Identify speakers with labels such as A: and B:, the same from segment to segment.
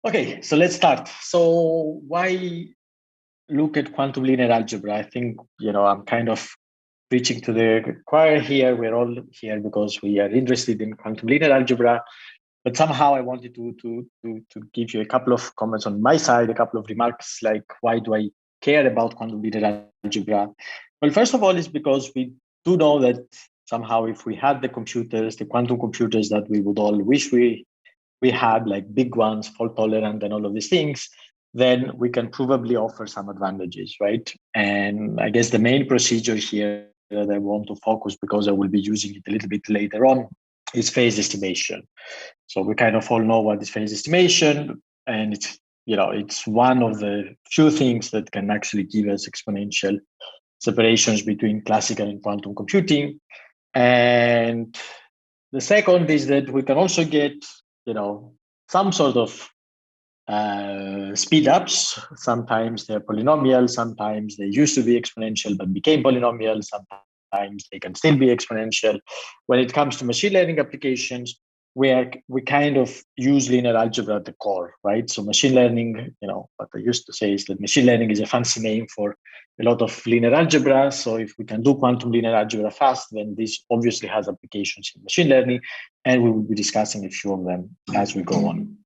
A: Okay, so let's start. So why look at quantum linear algebra? I think, I'm kind of preaching to the choir here. We're all here because we are interested in quantum linear algebra. But somehow I wanted to give you a couple of comments on my side, a couple of remarks like why do I care about quantum linear algebra? Well, first of all, is because we do know that somehow if we had the computers, the quantum computers that we would all wish we had, like big ones, fault tolerant, and all of these things, then we can probably offer some advantages, right? And I guess the main procedure here that I want to focus, because I will be using it a little bit later on, is phase estimation. So we kind of all know what is phase estimation, and it's one of the few things that can actually give us exponential separations between classical and quantum computing. And the second is that we can also get, some sort of speed ups. Sometimes they're polynomial, sometimes they used to be exponential but became polynomial, sometimes they can still be exponential. When it comes to machine learning applications, we kind of use linear algebra at the core, right? So machine learning, what I used to say is that machine learning is a fancy name for a lot of linear algebra. So if we can do quantum linear algebra fast, then this obviously has applications in machine learning, and we will be discussing a few of them as we go on.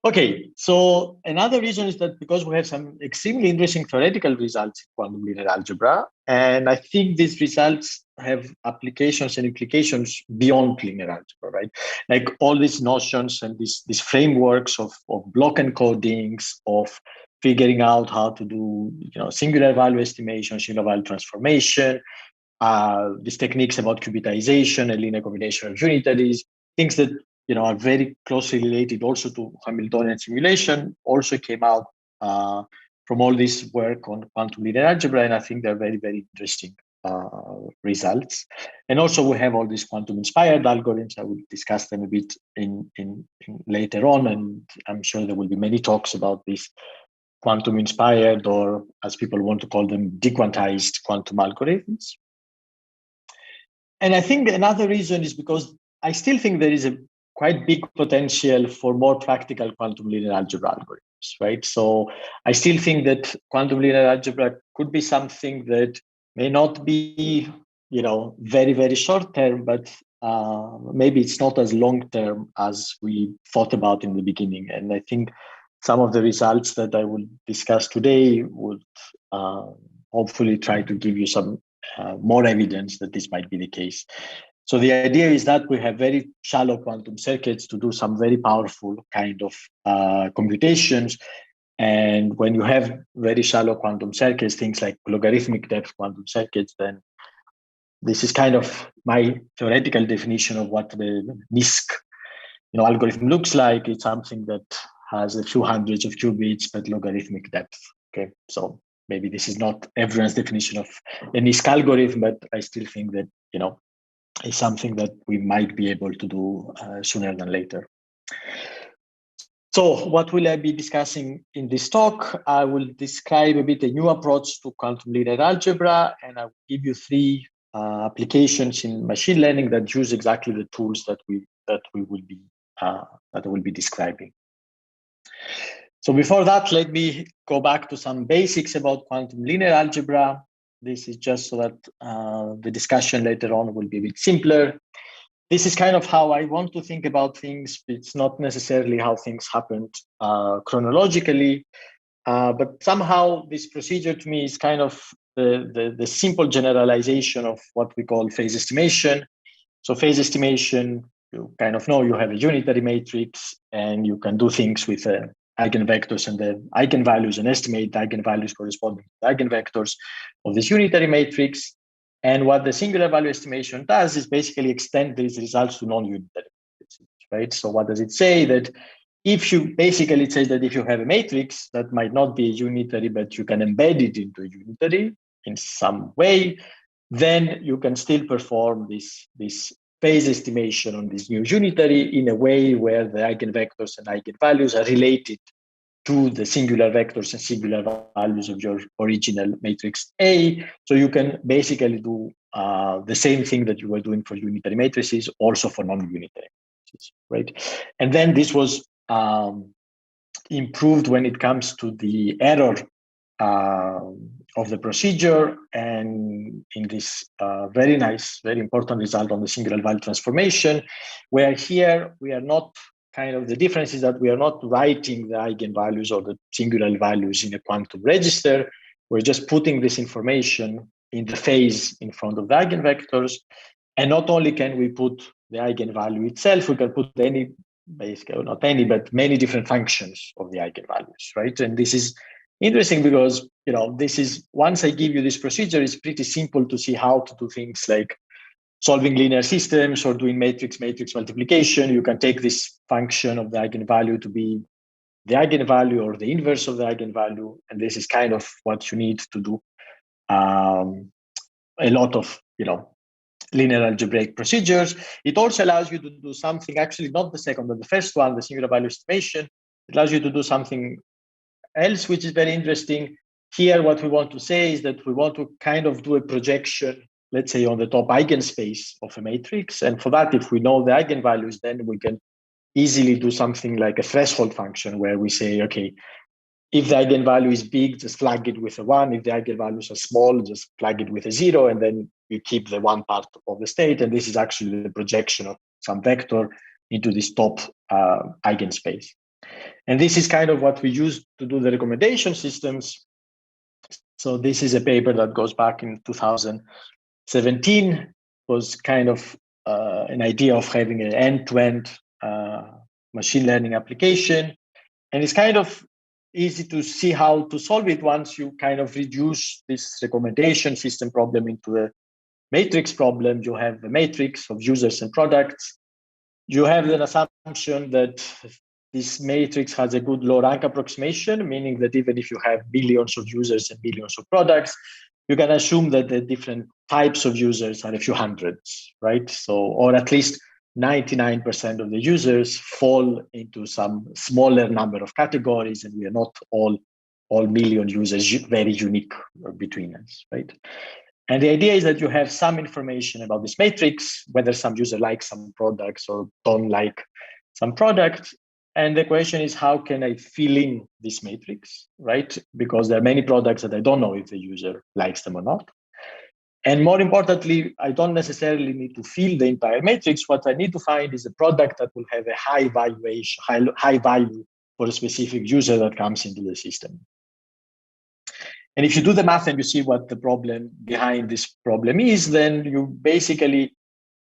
A: Okay, so another reason is that because we have some extremely interesting theoretical results in quantum linear algebra, and I think these results have applications and implications beyond linear algebra, right? Like all these notions and these frameworks of block encodings, of figuring out how to do singular value estimation, singular value transformation, these techniques about qubitization and linear combination of unitaries, things that are very closely related also to Hamiltonian simulation, also came out from all this work on quantum linear algebra, and I think they're very, very interesting results. And also we have all these quantum-inspired algorithms. I will discuss them a bit in later on, and I'm sure there will be many talks about this quantum-inspired, or as people want to call them, dequantized quantum algorithms. And I think another reason is because I still think there is a quite big potential for more practical quantum linear algebra algorithms, right? So I still think that quantum linear algebra could be something that may not be, very, very short term, but maybe it's not as long term as we thought about in the beginning. And I think some of the results that I will discuss today would hopefully try to give you some more evidence that this might be the case. So the idea is that we have very shallow quantum circuits to do some very powerful kind of computations. And when you have very shallow quantum circuits, things like logarithmic depth quantum circuits, then this is kind of my theoretical definition of what the NISQ algorithm looks like. It's something that has a few hundreds of qubits but logarithmic depth. Okay, so maybe this is not everyone's definition of a NISQ algorithm, but I still think that is something that we might be able to do sooner than later. So what will I be discussing in this talk? I will describe a bit a new approach to quantum linear algebra, and I will give you three applications in machine learning that use exactly the tools that I will be describing. So before that, let me go back to some basics about quantum linear algebra. This is just so that the discussion later on will be a bit simpler. This is kind of how I want to think about things. It's not necessarily how things happened chronologically, but somehow this procedure to me is kind of the simple generalization of what we call phase estimation. So phase estimation, you kind of know you have a unitary matrix and you can do things with eigenvectors and the eigenvalues and estimate eigenvalues corresponding to the eigenvectors of this unitary matrix. And what the singular value estimation does is basically extend these results to non-unitary matrices, right? So what does it say? That it says that if you have a matrix that might not be a unitary, but you can embed it into a unitary in some way, then you can still perform this phase estimation on this new unitary in a way where the eigenvectors and eigenvalues are related to the singular vectors and singular values of your original matrix A. So you can basically do the same thing that you were doing for unitary matrices, also for non-unitary matrices, right? And then this was improved when it comes to the error of the procedure, and in this very nice, very important result on the singular value transformation, where here we are not the difference is that we are not writing the eigenvalues or the singular values in a quantum register. We're just putting this information in the phase in front of the eigenvectors. And not only can we put the eigenvalue itself, we can put any, basically not any, but many different functions of the eigenvalues, right? And this is interesting because, this is, once I give you this procedure, it's pretty simple to see how to do things like solving linear systems or doing matrix multiplication. You can take this function of the eigenvalue to be the eigenvalue or the inverse of the eigenvalue. And this is kind of what you need to do a lot of, linear algebraic procedures. It also allows you to do something, actually not the second, but the first one, the singular value estimation. It allows you to do something else, which is very interesting. Here, what we want to say is that we want to kind of do a projection, let's say, on the top eigenspace of a matrix. And for that, if we know the eigenvalues, then we can easily do something like a threshold function where we say, okay, if the eigenvalue is big, just flag it with a 1. If the eigenvalues are small, just flag it with a 0. And then you keep the one part of the state. And this is actually the projection of some vector into this top eigenspace. And this is kind of what we use to do the recommendation systems. So this is a paper that goes back in 2017, was kind of an idea of having an end-to-end machine learning application. And it's kind of easy to see how to solve it once you kind of reduce this recommendation system problem into a matrix problem. You have a matrix of users and products. You have an assumption that this matrix has a good low rank approximation, meaning that even if you have billions of users and billions of products, you can assume that the different types of users are a few hundreds, right? So, or at least 99% of the users fall into some smaller number of categories, and we are not all million users very unique between us, right? And the idea is that you have some information about this matrix, whether some user likes some products or don't like some products. And the question is, how can I fill in this matrix, right? Because there are many products that I don't know if the user likes them or not. And more importantly, I don't necessarily need to fill the entire matrix. What I need to find is a product that will have a high valuation, high value for a specific user that comes into the system. And if you do the math and you see what the problem behind this problem is, then you basically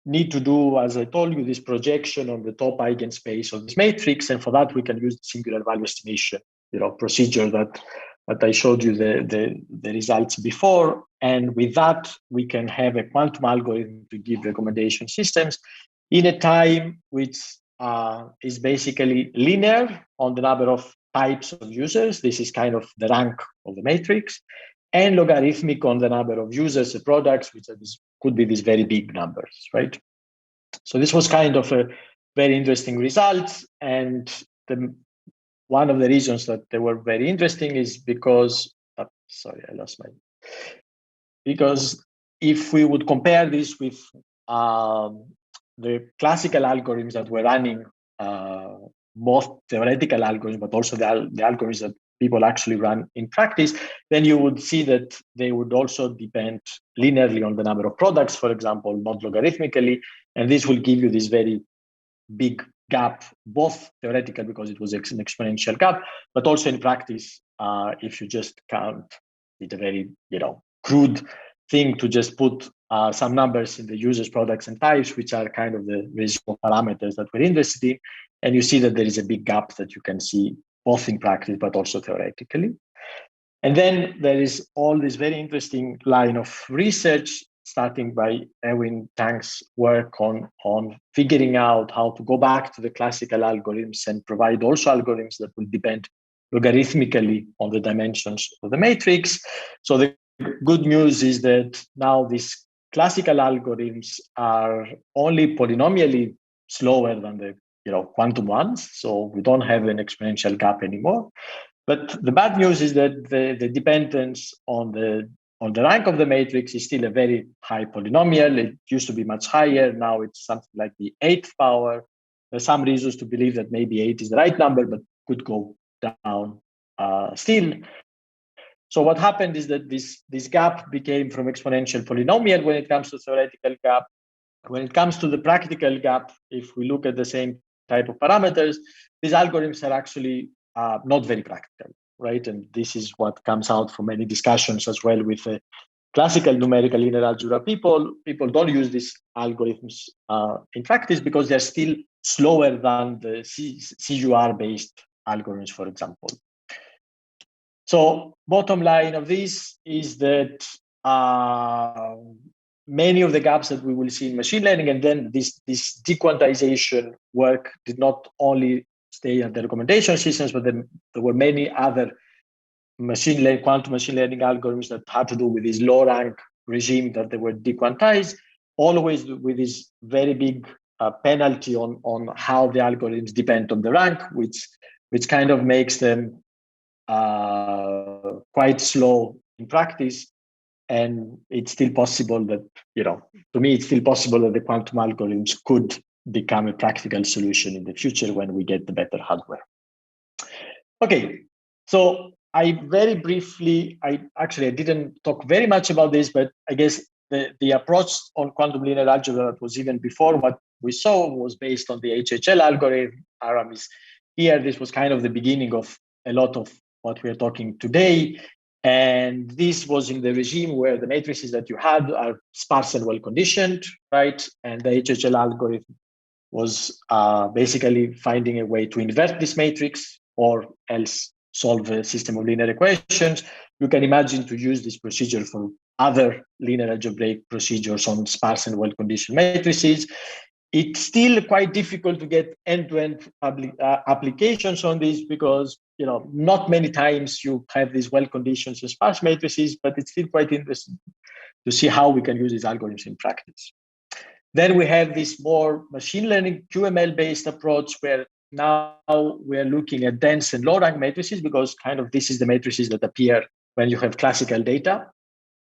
A: need to do, as I told you, this projection on the top eigenspace of this matrix. And for that, we can use the singular value estimation, procedure that I showed you the results before. And with that, we can have a quantum algorithm to give recommendation systems in a time which is basically linear on the number of types of users. This is kind of the rank of the matrix, and logarithmic on the number of users and products, which could be these very big numbers, right? So this was kind of a very interesting result. And one of the reasons that they were very interesting is because, because if we would compare this with the classical algorithms that were running, both theoretical algorithms, but also the algorithms that people actually run in practice, then you would see that they would also depend linearly on the number of products, for example, not logarithmically. And this will give you this very big gap, both theoretical because it was an exponential gap, but also in practice, if you just count it, a very crude thing to just put some numbers in the users, products, and types, which are kind of the residual parameters that we're interested in. And you see that there is a big gap that you can see both in practice, but also theoretically. And then there is all this very interesting line of research, starting by Erwin Tang's work on figuring out how to go back to the classical algorithms and provide also algorithms that will depend logarithmically on the dimensions of the matrix. So the good news is that now these classical algorithms are only polynomially slower than the quantum ones. So we don't have an exponential gap anymore. But the bad news is that the dependence on the rank of the matrix is still a very high polynomial. It used to be much higher. Now it's something like the 8th power. There's some reasons to believe that maybe 8 is the right number, but could go down still. So what happened is that this gap became from exponential polynomial when it comes to theoretical gap. When it comes to the practical gap, if we look at the same type of parameters, these algorithms are actually not very practical, right? And this is what comes out from many discussions as well with classical numerical linear algebra people. People don't use these algorithms in practice because they're still slower than the CUR-based algorithms, for example. So bottom line of this is that many of the gaps that we will see in machine learning, and then this dequantization work did not only stay at the recommendation systems, but then there were many other quantum machine learning algorithms that had to do with this low rank regime that they were dequantized, always with this very big penalty on how the algorithms depend on the rank, which kind of makes them quite slow in practice. And it's still possible that, to me, it's still possible that the quantum algorithms could become a practical solution in the future when we get the better hardware. Okay, so I very briefly, I didn't talk very much about this, but I guess the approach on quantum linear algebra that was even before what we saw was based on the HHL algorithm. Aram is here. This was kind of the beginning of a lot of what we are talking today. And this was in the regime where the matrices that you had are sparse and well conditioned, right? And the HHL algorithm was basically finding a way to invert this matrix or else solve a system of linear equations. You can imagine to use this procedure for other linear algebraic procedures on sparse and well-conditioned matrices. It's still quite difficult to get end-to-end applications on this because not many times you have these well-conditioned and sparse matrices, but it's still quite interesting to see how we can use these algorithms in practice. Then we have this more machine learning QML-based approach where now we're looking at dense and low-rank matrices because kind of this is the matrices that appear when you have classical data.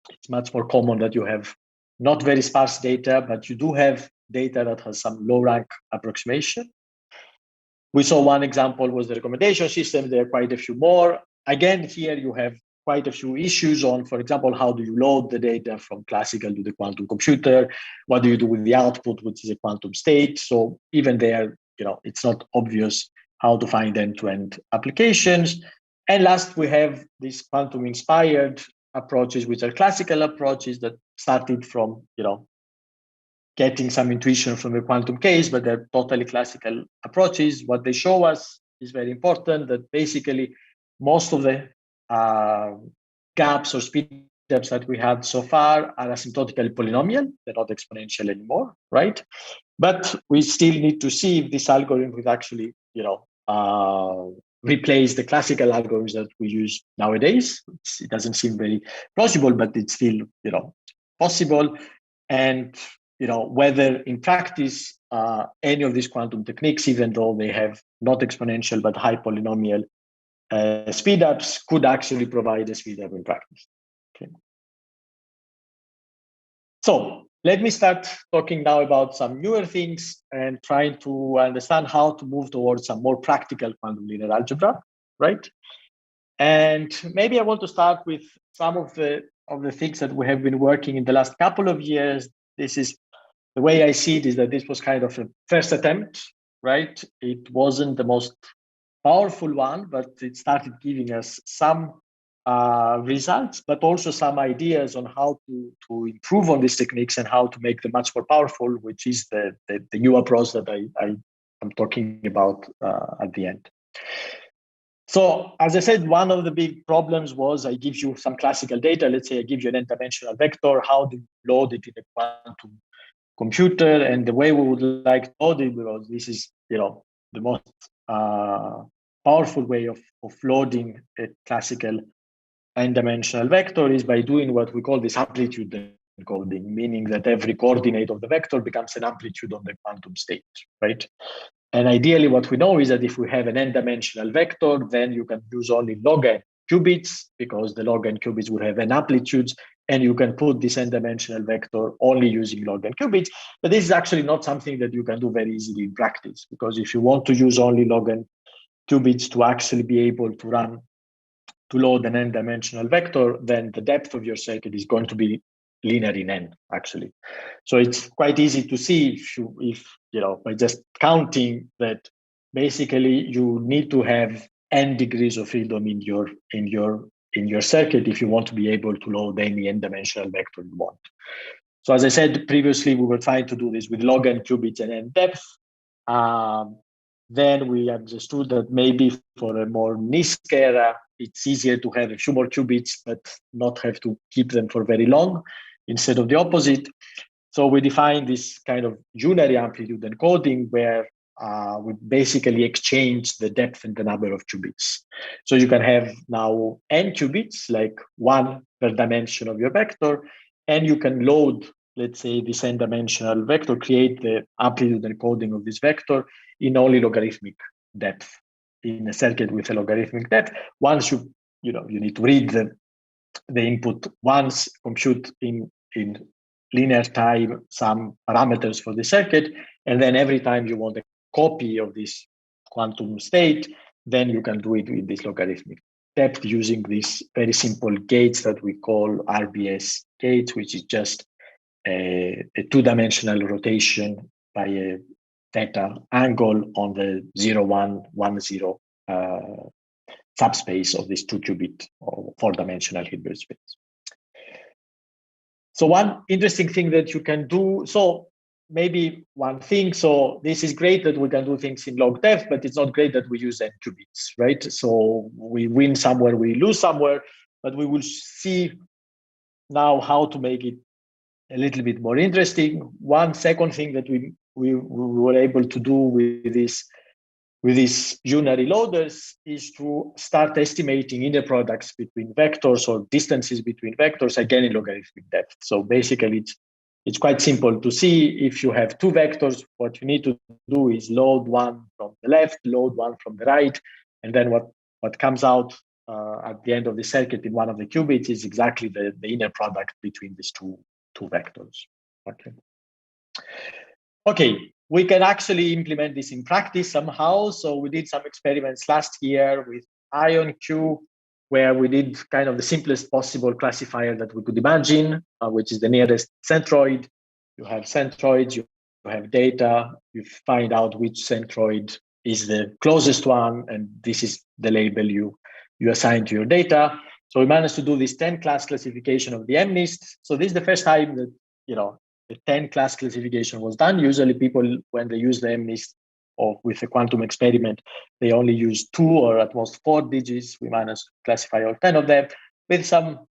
A: It's much more common that you have not very sparse data, but you do have data that has some low-rank approximation. We saw one example was the recommendation system. There are quite a few more. Again, here you have quite a few issues on, for example, how do you load the data from classical to the quantum computer? What do you do with the output, which is a quantum state? So even there, it's not obvious how to find end-to-end applications. And last, we have these quantum-inspired approaches, which are classical approaches that started from, getting some intuition from the quantum case, but they're totally classical approaches. What they show us is very important, that basically most of the gaps or speed ups that we had so far are asymptotically polynomial. They're not exponential anymore, right? But we still need to see if this algorithm would actually, replace the classical algorithms that we use nowadays. It doesn't seem very plausible, but it's still, possible. And, whether in practice, any of these quantum techniques, even though they have not exponential but high polynomial speedups, could actually provide a speedup in practice. Okay. So let me start talking now about some newer things and trying to understand how to move towards some more practical quantum linear algebra, right? And maybe I want to start with some of the things that we have been working in the last couple of years. This is the way I see it, is that this was kind of a first attempt, right? It wasn't the most powerful one, but it started giving us some results, but also some ideas on how to improve on these techniques and how to make them much more powerful, which is the new approach that I am talking about at the end. So as I said, one of the big problems was I give you some classical data. Let's say I give you an n-dimensional vector. How do you load it in a quantum computer? And the way we would like to load it, because this is, the most powerful way of loading a classical n-dimensional vector is by doing what we call this amplitude encoding, meaning that every coordinate of the vector becomes an amplitude on the quantum state, right? And ideally, what we know is that if we have an n-dimensional vector, then you can use only log n qubits, because the log n qubits would have n amplitudes, and you can put this n-dimensional vector only using log n qubits. But this is actually not something that you can do very easily in practice, because if you want to use only log n qubits to actually be able to load an n-dimensional vector, then the depth of your circuit is going to be linear in n, actually. So it's quite easy to see if by just counting that basically you need to have n degrees of freedom in your circuit if you want to be able to load any n-dimensional vector you want. So as I said previously, we were trying to do this with log n qubits and n depth. Then we understood that maybe for a more NISQ era, it's easier to have a few more qubits, but not have to keep them for very long instead of the opposite. So we defined this kind of unary amplitude encoding where we basically exchange the depth and the number of qubits. So you can have now n qubits, like one per dimension of your vector, and you can load, let's say, this n-dimensional vector, create the amplitude encoding of this vector in only logarithmic depth in a circuit with a logarithmic depth. Once you need to read the input once, compute in linear time some parameters for the circuit, and then every time you want a copy of this quantum state, then you can do it with this logarithmic depth using these very simple gates that we call RBS gates, which is just a two-dimensional rotation by a theta angle on the 0, 1, 1, 0 subspace of this 2-qubit or 4-dimensional Hilbert space. So one interesting thing that you can do, so maybe one thing, so this is great that we can do things in log depth, but it's not great that we use n qubits, right? So we win somewhere, we lose somewhere, but we will see now how to make it a little bit more interesting. One second thing that we were able to do with these unary loaders is to start estimating inner products between vectors or distances between vectors, again in logarithmic depth. So basically it's quite simple to see. If you have two vectors, what you need to do is load one from the left, load one from the right, and then what comes out at the end of the circuit in one of the qubits is exactly the inner product between these two vectors. Okay, we can actually implement this in practice somehow. So we did some experiments last year with IonQ, where we did kind of the simplest possible classifier that we could imagine, which is the nearest centroid. You have centroids, you have data, you find out which centroid is the closest one, and this is the label you assign to your data. So we managed to do this 10-class classification of the MNIST. So this is the first time that, the 10-class classification was done. Usually people, when they use the MNIST or with a quantum experiment, they only use 2 or at most 4 digits. We managed to classify all 10 of them with some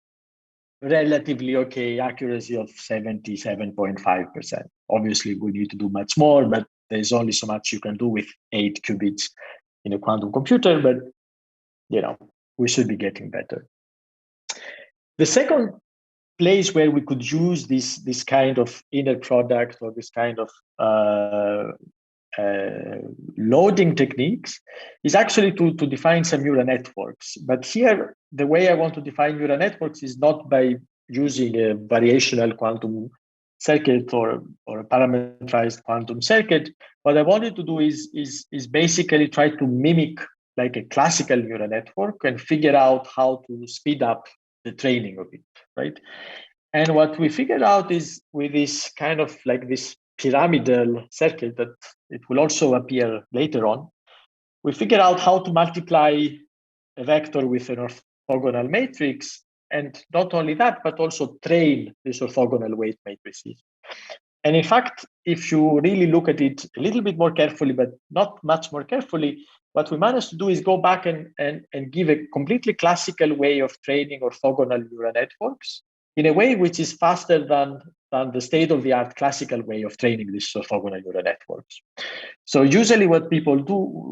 A: relatively okay accuracy of 77.5%. Obviously, we need to do much more, but there's only so much you can do with 8 qubits in a quantum computer, but we should be getting better. The second place where we could use this kind of inner product or this kind of loading techniques is actually to define some neural networks. But here, the way I want to define neural networks is not by using a variational quantum circuit or a parameterized quantum circuit. What I wanted to do is basically try to mimic like a classical neural network and figure out how to speed up the training of it, right? And what we figured out is with this kind of like this pyramidal circuit that it will also appear later on, we figured out how to multiply a vector with an orthogonal matrix. And not only that, but also train these orthogonal weight matrices. And in fact, if you really look at it a little bit more carefully, but not much more carefully, what we managed to do is go back and give a completely classical way of training orthogonal neural networks in a way which is faster than the state-of-the-art classical way of training these orthogonal neural networks. So usually what people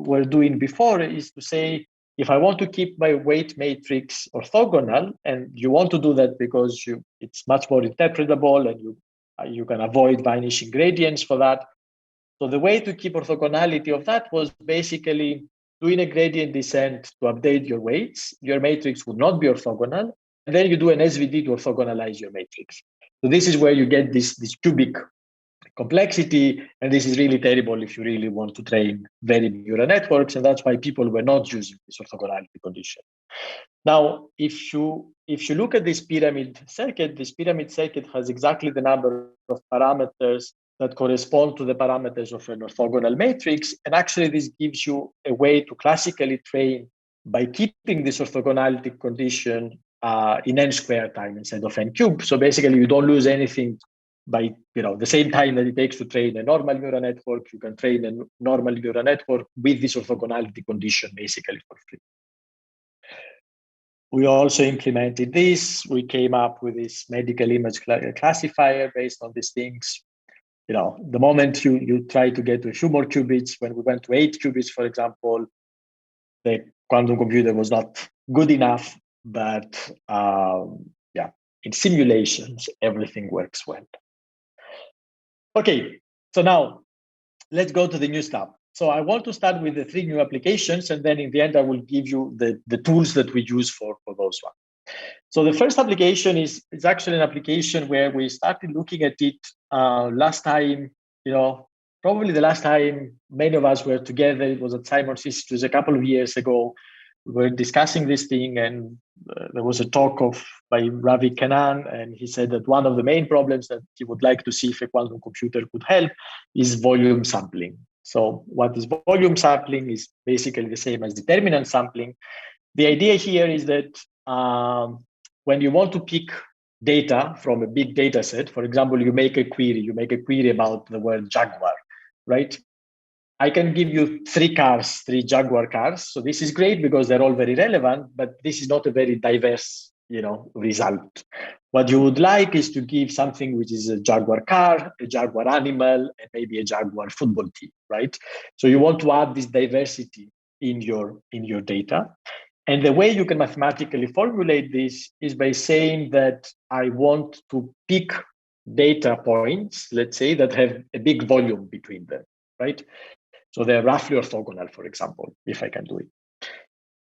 A: were doing before is to say, if I want to keep my weight matrix orthogonal, and you want to do that because it's much more interpretable and you can avoid vanishing gradients for that. So the way to keep orthogonality of that was basically doing a gradient descent to update your weights. Your matrix would not be orthogonal. And then you do an SVD to orthogonalize your matrix. So this is where you get this cubic complexity. And this is really terrible if you really want to train very neural networks. And that's why people were not using this orthogonality condition. Now, if you look at this pyramid circuit has exactly the number of parameters that correspond to the parameters of an orthogonal matrix. And actually, this gives you a way to classically train by keeping this orthogonality condition in n squared time instead of n cubed. So basically, you don't lose anything by the same time that it takes to train a normal neural network. You can train a normal neural network with this orthogonality condition basically for free. We also implemented this. We came up with this medical image classifier based on these things. The moment you try to get to a few more qubits, when we went to 8 qubits, for example, the quantum computer was not good enough. But in simulations, everything works well. Okay, so now let's go to the new stuff. So I want to start with the 3 new applications, and then in the end, I will give you the tools that we use for those ones. So the first application is actually an application where we started looking at it last time, probably the last time many of us were together. It was at Simon's Institute a couple of years ago. We were discussing this thing, and there was a talk by Ravi Kannan, and he said that one of the main problems that he would like to see if a quantum computer could help is volume sampling. So what is volume sampling is basically the same as determinant sampling. The idea here is that when you want to pick data from a big data set, for example, you make a query about the word Jaguar, right? I can give you 3 Jaguar cars. So this is great because they're all very relevant, but this is not a very diverse, result. What you would like is to give something which is a Jaguar car, a Jaguar animal, and maybe a Jaguar football team, right? So you want to add this diversity in your data. And the way you can mathematically formulate this is by saying that I want to pick data points, let's say, that have a big volume between them, right? So they're roughly orthogonal, for example, if I can do it.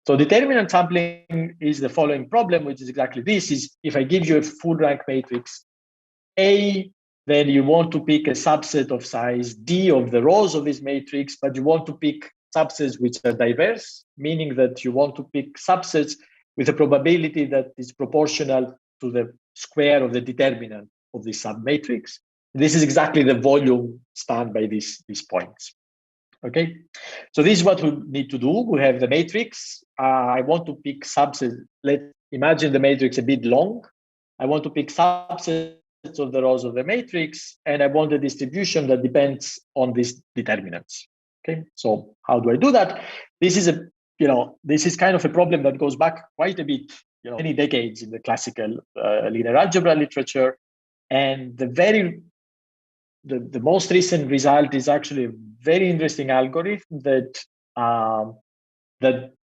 A: So determinant sampling is the following problem, which is exactly this: is if I give you a full rank matrix A, then you want to pick a subset of size D of the rows of this matrix, but you want to pick subsets which are diverse, meaning that you want to pick subsets with a probability that is proportional to the square of the determinant of this submatrix. This is exactly the volume spanned by these points. Okay, so this is what we need to do. We have the matrix. I want to pick subsets. Let's imagine the matrix a bit long. I want to pick subsets of the rows of the matrix, and I want a distribution that depends on these determinants. Okay, so how do I do that? This is this is kind of a problem that goes back quite a bit, many decades in the classical linear algebra literature, and the most recent result is actually a very interesting algorithm that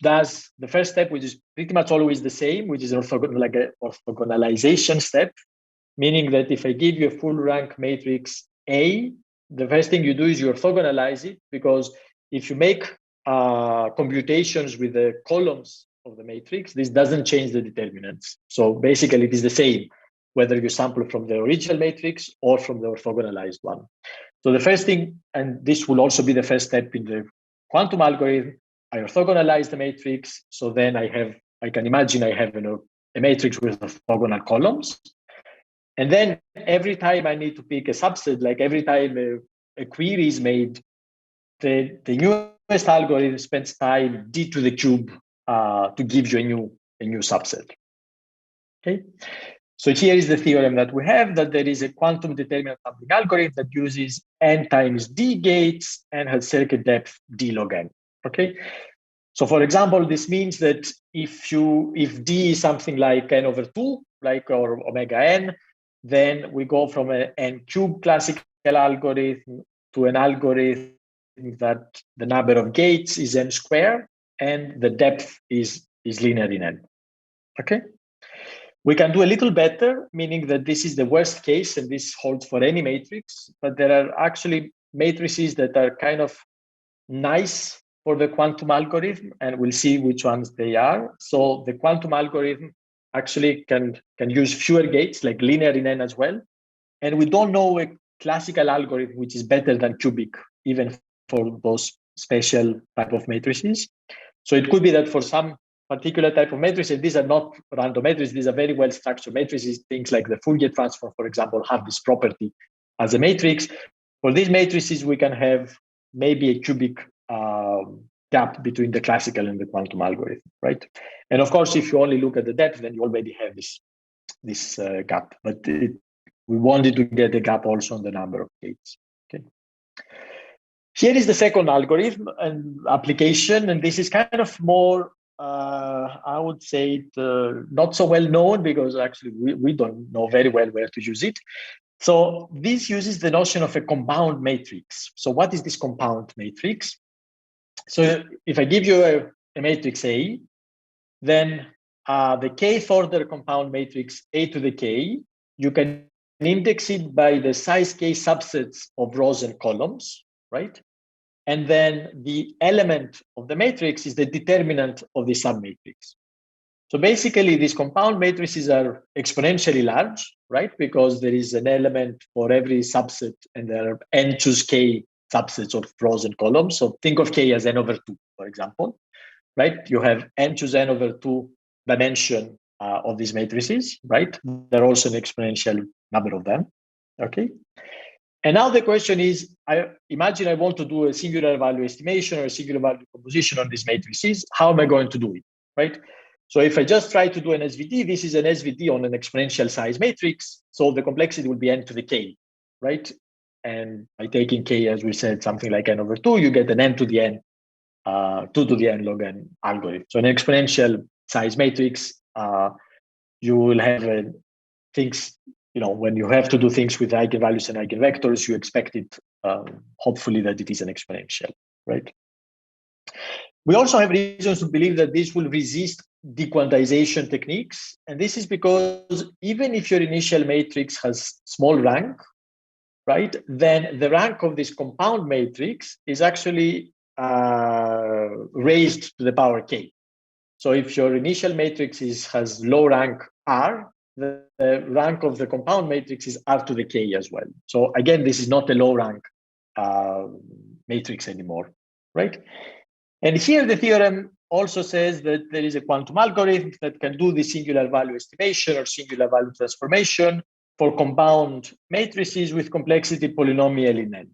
A: does the first step, which is pretty much always the same, which is like an orthogonalization step, meaning that if I give you a full rank matrix A, the first thing you do is you orthogonalize it, because if you make computations with the columns of the matrix, this doesn't change the determinants. So basically, it is the same whether you sample from the original matrix or from the orthogonalized one. So the first thing, and this will also be the first step in the quantum algorithm, I orthogonalize the matrix. So then I can imagine I have a matrix with orthogonal columns. And then every time I need to pick a subset, like every time a query is made, the newest algorithm spends time d to the cube to give you a new subset. Okay. So here is the theorem that we have, that there is a quantum determinant sampling algorithm that uses n times d gates and has circuit depth d log n. Okay. So for example, this means that if d is something like n over 2, or omega n, then we go from an n cube classical algorithm to an algorithm that the number of gates is n squared and the depth is linear in n. Okay. We can do a little better, meaning that this is the worst case, and this holds for any matrix, but there are actually matrices that are kind of nice for the quantum algorithm, and we'll see which ones they are. So the quantum algorithm actually can use fewer gates, like linear in n as well. And we don't know a classical algorithm which is better than cubic, even for those special type of matrices. So it could be that for some particular type of matrices, these are not random matrices, these are very well structured matrices. Things like the Fourier transform, for example, have this property as a matrix. For these matrices, we can have maybe a cubic gap between the classical and the quantum algorithm, right? And of course, if you only look at the depth, then you already have this gap. But we wanted to get a gap also on the number of gates. Okay. Here is the second algorithm and application, and this is kind of more, I would say, not so well known because actually we don't know very well where to use it. So this uses the notion of a compound matrix. So what is this compound matrix? So if I give you a matrix A, then the kth order compound matrix A to the k, you can index it by the size k subsets of rows and columns, right? And then the element of the matrix is the determinant of the submatrix. So basically, these compound matrices are exponentially large, right? Because there is an element for every subset, and there are n choose k subsets of rows and columns. So think of k as n over 2, for example, right? You have n choose n over 2 dimension of these matrices, right? There are also an exponential number of them, okay? And now the question is, I imagine I want to do a singular value estimation or a singular value composition on these matrices. How am I going to do it, right? So if I just try to do an SVD, this is an SVD on an exponential size matrix. So the complexity will be n to the k, right? And by taking k, as we said, something like n over 2, you get an n to the n, 2 to the n log n algorithm. So an exponential size matrix, you will have things, when you have to do things with eigenvalues and eigenvectors, you expect it, hopefully, that it is an exponential, right? We also have reasons to believe that this will resist dequantization techniques. And this is because even if your initial matrix has small rank, right, then the rank of this compound matrix is actually raised to the power k. So if your initial matrix has low rank R, the rank of the compound matrix is R to the k as well. So again, this is not a low rank matrix anymore, right? And here the theorem also says that there is a quantum algorithm that can do the singular value estimation or singular value transformation for compound matrices with complexity polynomial in N.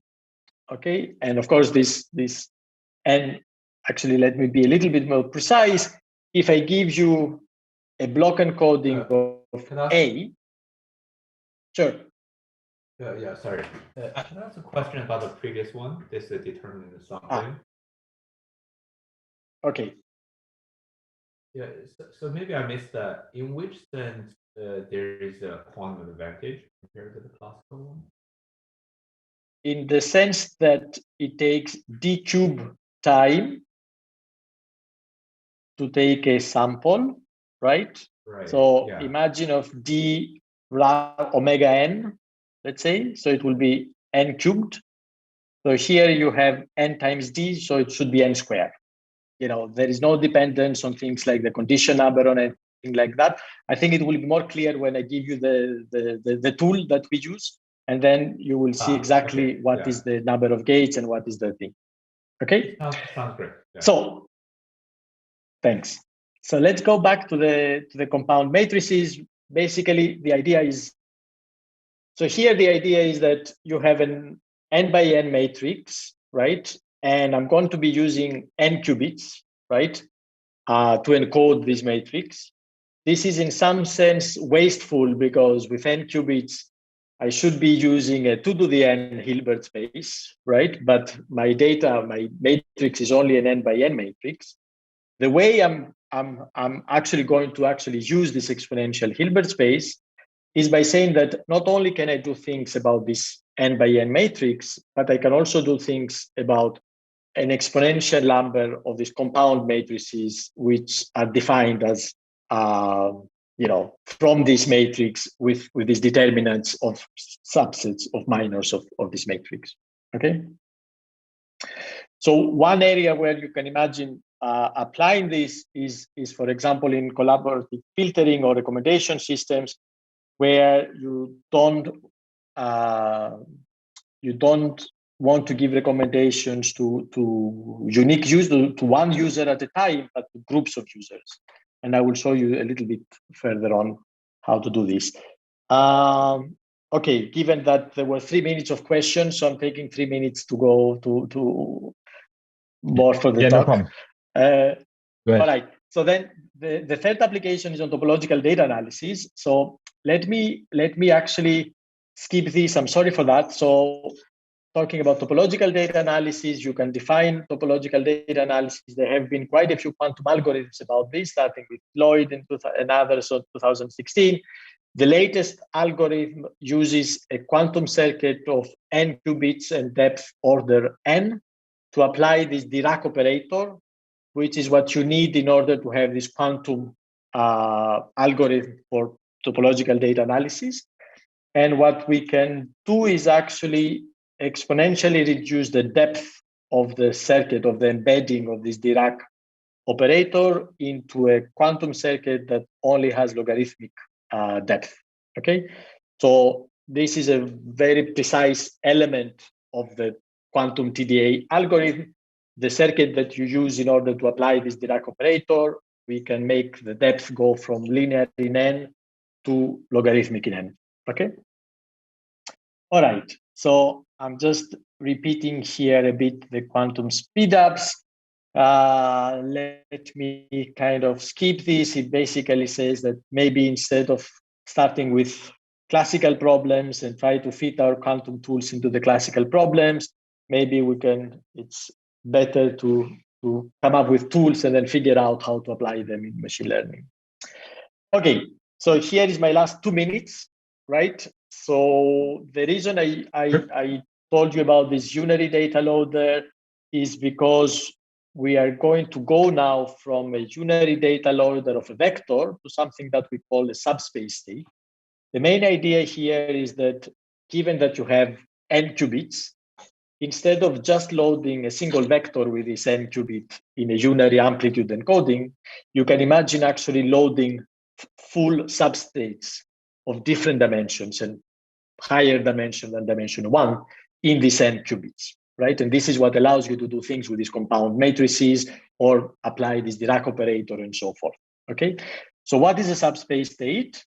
A: Okay, and of course this N, actually let me be a little bit more precise. If I give you a block encoding of A, sure.
B: Yeah, sorry. I can ask a question about the previous one, this determinant something.
A: Okay.
B: Yeah, so maybe I missed that. In which sense there is a quantum advantage compared to the classical one?
A: In the sense that it takes d cube time to take a sample, right? So yeah. Imagine of d omega n, let's say, so it will be n cubed. So here you have n times d, so it should be n squared. There is no dependence on things like the condition number or anything like that. I think it will be more clear when I give you the tool that we use, and then you will see exactly what is the number of gates and what is the thing. Okay?
B: Sounds great. Yeah.
A: So, thanks. So let's go back to the compound matrices. Basically, the idea is, so here the idea is that you have an n by n matrix, right? And I'm going to be using n qubits, right, to encode this matrix. This is in some sense wasteful because with n qubits, I should be using a 2 to the n Hilbert space, right? But my matrix is only an n by n matrix. The way I'm actually going to use this exponential Hilbert space is by saying that not only can I do things about this n by n matrix, but I can also do things about an exponential number of these compound matrices, which are defined as, from this matrix with these determinants of subsets of minors of this matrix. Okay. So one area where you can imagine applying this is, for example, in collaborative filtering or recommendation systems, where you don't you don't want to give recommendations to unique users, to one user at a time, but to groups of users. And I will show you a little bit further on how to do this. Okay, given that there were 3 minutes of questions, so I'm taking 3 minutes to go to more for the talk.
C: No problem.
A: All right. So then the third application is on topological data analysis. So let me actually skip this. I'm sorry for that. So talking about topological data analysis, you can define topological data analysis. There have been quite a few quantum algorithms about this, starting with Lloyd and others in 2016. The latest algorithm uses a quantum circuit of n qubits and depth order n to apply this Dirac operator, which is what you need in order to have this quantum algorithm for topological data analysis. And what we can do is actually exponentially reduce the depth of the circuit, of the embedding of this Dirac operator into a quantum circuit that only has logarithmic depth. Okay, so this is a very precise element of the quantum TDA algorithm. The circuit that you use in order to apply this Dirac operator, we can make the depth go from linear in n to logarithmic in n. Okay. All right. So I'm just repeating here a bit the quantum speedups. Let me kind of skip this. It basically says that maybe instead of starting with classical problems and try to fit our quantum tools into the classical problems, maybe we can, it's better to come up with tools and then figure out how to apply them in machine learning. Okay, so here is my last 2 minutes, right? So the reason I told you about this unary data loader is because we are going to go now from a unary data loader of a vector to something that we call a subspace state. The main idea here is that given that you have n qubits, instead of just loading a single vector with this n qubit in a unary amplitude encoding, you can imagine actually loading full substates of different dimensions and higher dimension than dimension 1 in this n qubits, right? And this is what allows you to do things with these compound matrices or apply this Dirac operator and so forth, okay? So what is a subspace state?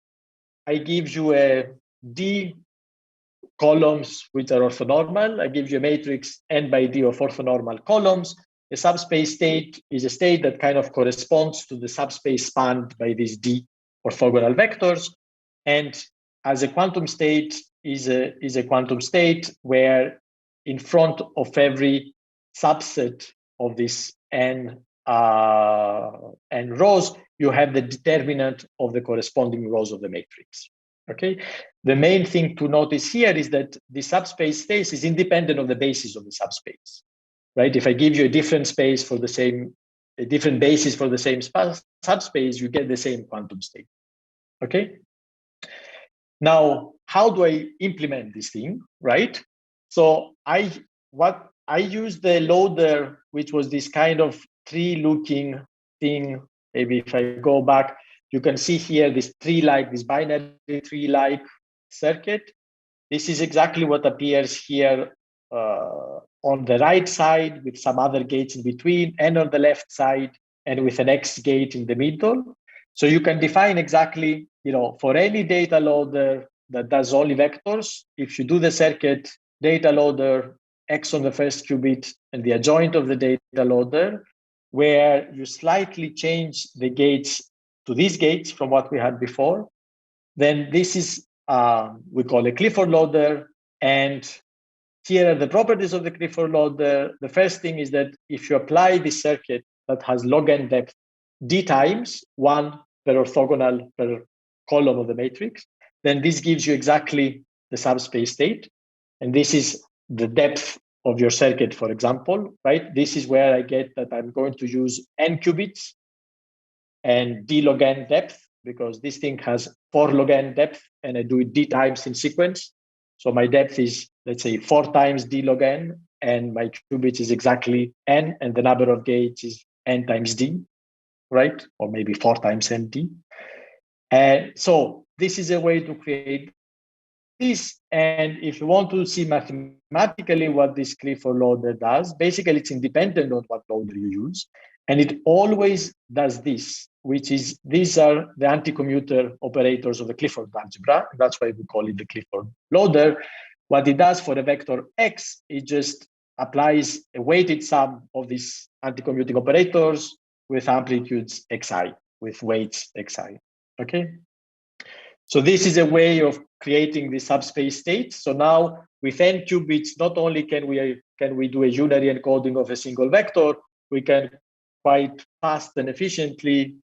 A: I give you a D columns which are orthonormal. I give you a matrix n by d of orthonormal columns. A subspace state is a state that kind of corresponds to the subspace spanned by these d orthogonal vectors. And as a quantum state is a quantum state where in front of every subset of this n rows, you have the determinant of the corresponding rows of the matrix. Okay. The main thing to notice here is that the subspace space is independent of the basis of the subspace, right? If I give you a different space for the same, a different basis for the same subspace, you get the same quantum state. Okay. Now, how do I implement this thing, right? So I use the loader, which was this kind of tree-looking thing. Maybe if I go back, you can see here this tree-like, this binary tree-like circuit. This is exactly what appears here on the right side with some other gates in between, and on the left side, and with an X gate in the middle. So you can define exactly, for any data loader that does only vectors, if you do the circuit data loader X on the first qubit and the adjoint of the data loader, where you slightly change the gates to these gates from what we had before, then this is, we call a Clifford loader. And here are the properties of the Clifford loader. The first thing is that if you apply this circuit that has log n depth d times 1 per orthogonal per column of the matrix, then this gives you exactly the subspace state. And this is the depth of your circuit, for example, right? This is where I get that I'm going to use n qubits and d log n depth, because this thing has 4 log n depth and I do it d times in sequence. So my depth is, let's say, 4 times d log n, and my qubits is exactly n, and the number of gates is n times d, right? Or maybe 4 times nd. And so this is a way to create this. And if you want to see mathematically what this Clifford loader does, basically it's independent of what loader you use. And it always does this, which is, these are the anti-commuter operators of the Clifford algebra. That's why we call it the Clifford loader. What it does for a vector x, it just applies a weighted sum of these anti-commuting operators with amplitudes xi, with weights xi, okay? So this is a way of creating the subspace state. So now with n qubits, not only can we do a unary encoding of a single vector, we can quite fast and efficiently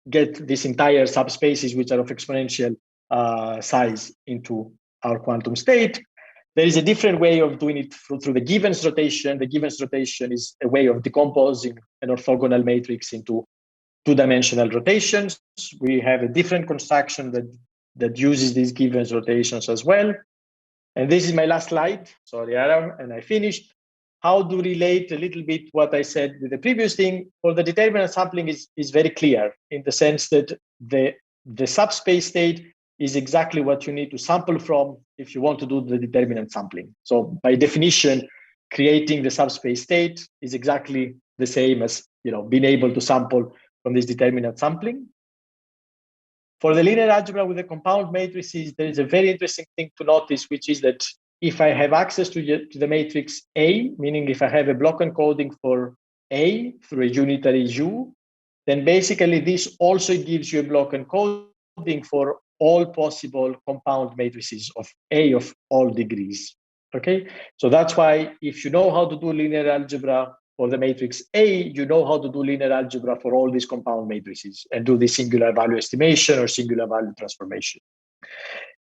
A: get this entire subspaces, which are of exponential size, into our quantum state. There is a different way of doing it through the Givens rotation. The Givens rotation is a way of decomposing an orthogonal matrix into two-dimensional rotations. We have a different construction that uses these Givens rotations as well. And this is my last slide. Sorry, Aaron, and I finished. How to relate a little bit what I said with the previous thing? For the determinant sampling is very clear in the sense that the subspace state is exactly what you need to sample from if you want to do the determinant sampling. So by definition, creating the subspace state is exactly the same as being able to sample from this determinant sampling. For the linear algebra with the compound matrices, there is a very interesting thing to notice, which is that if I have access to the matrix A, meaning if I have a block encoding for A through a unitary U, then basically this also gives you a block encoding for all possible compound matrices of A of all degrees, okay? So that's why if you know how to do linear algebra for the matrix A, you know how to do linear algebra for all these compound matrices and do the singular value estimation or singular value transformation.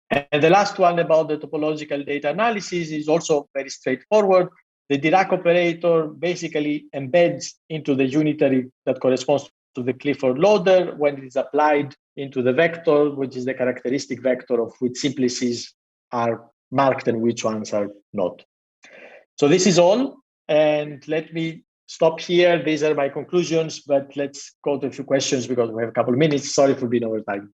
A: And the last one about the topological data analysis is also very straightforward. The Dirac operator basically embeds into the unitary that corresponds to the Clifford loader when it is applied into the vector, which is the characteristic vector of which simplices are marked and which ones are not. So this is all. And let me stop here. These are my conclusions, but let's go to a few questions because we have a couple of minutes. Sorry for being over time.